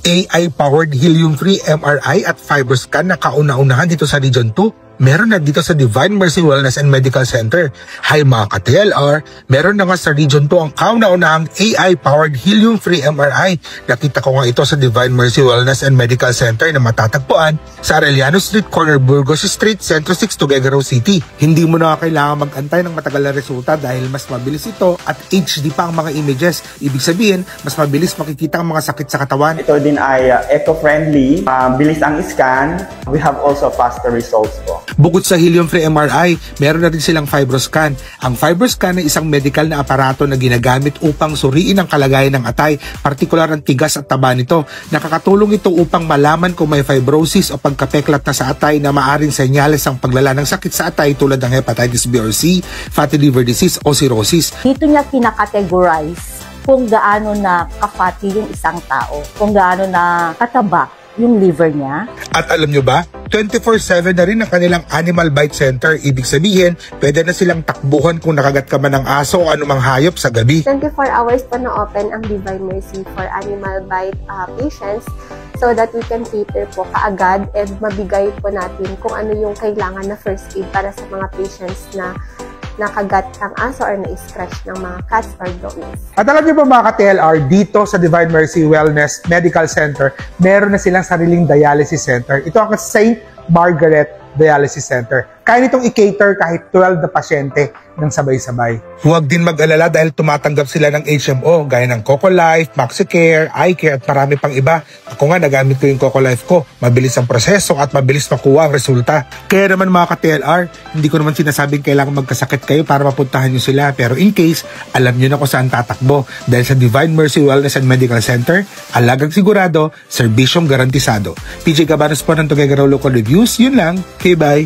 AI-powered helium-free MRI at FibroScan na kauna-unahan dito sa Region 2. Meron na dito sa Divine Mercy Wellness and Medical Center. Hi mga ka-TLR, meron na nga sa Region 2 ang kauna-unahang AI-powered helium-free MRI. Nakita ko nga ito sa Divine Mercy Wellness and Medical Center na matatagpuan sa Arellano Street, corner Burgos Street, Centro 6, Tuguegarao City. Hindi mo na kailangan mag-antay ng matagal na resulta dahil mas mabilis ito at HD pa ang mga images. Ibig sabihin, mas mabilis makikita ang mga sakit sa katawan. Ito din ay eco-friendly, bilis ang scan. We have also faster results po. Bukod sa helium-free MRI, meron na rin silang FibroScan. Ang FibroScan ay isang medical na aparato na ginagamit upang suriin ang kalagayan ng atay, partikular ang tigas at taba nito. Nakakatulong ito upang malaman kung may fibrosis o pagkapeklat na sa atay na maaring senyales ang paglala ng sakit sa atay tulad ng hepatitis B or C, fatty liver disease o cirrhosis. Dito niya kinakategorize kung gaano na ka-fatty yung isang tao, kung gaano na kataba yung liver niya. At alam nyo ba, 24/7 na rin ang kanilang Animal Bite Center. Ibig sabihin, pwede na silang takbuhan kung nakagat ka man ng aso o anumang hayop sa gabi. 24 hours po na-open ang Divine Mercy for Animal Bite patients so that we can cater po kaagad and mabigay po natin kung ano yung kailangan na first aid para sa mga patients na nakagat ng aso or na-scratch ng mga cats or dogs. At alam niyo ba mga ka-TLR, dito sa Divine Mercy Wellness Medical Center, meron na silang sariling dialysis center. Ito ang St. Margaret Dialysis Center. Kaya nitong i-cater kahit 12 na pasyente ng sabay-sabay. Huwag din mag-alala dahil tumatanggap sila ng HMO gaya ng Coco Life, MaxiCare, iCare at marami pang iba. Ako nga nagamit ko yung Coco Life ko. Mabilis ang proseso at mabilis makuha ang resulta. Kaya naman mga ka-TLR, hindi ko naman sinasabing kailangan magkasakit kayo para mapuntahan nyo sila. Pero in case, alam nyo na kung saan tatakbo. Dahil sa Divine Mercy Wellness and Medical Center, alagang sigurado, serbisyong garantisado. PJ Cabanos po ng Tuguegarao Local Reviews. Yun lang. Okay, bye!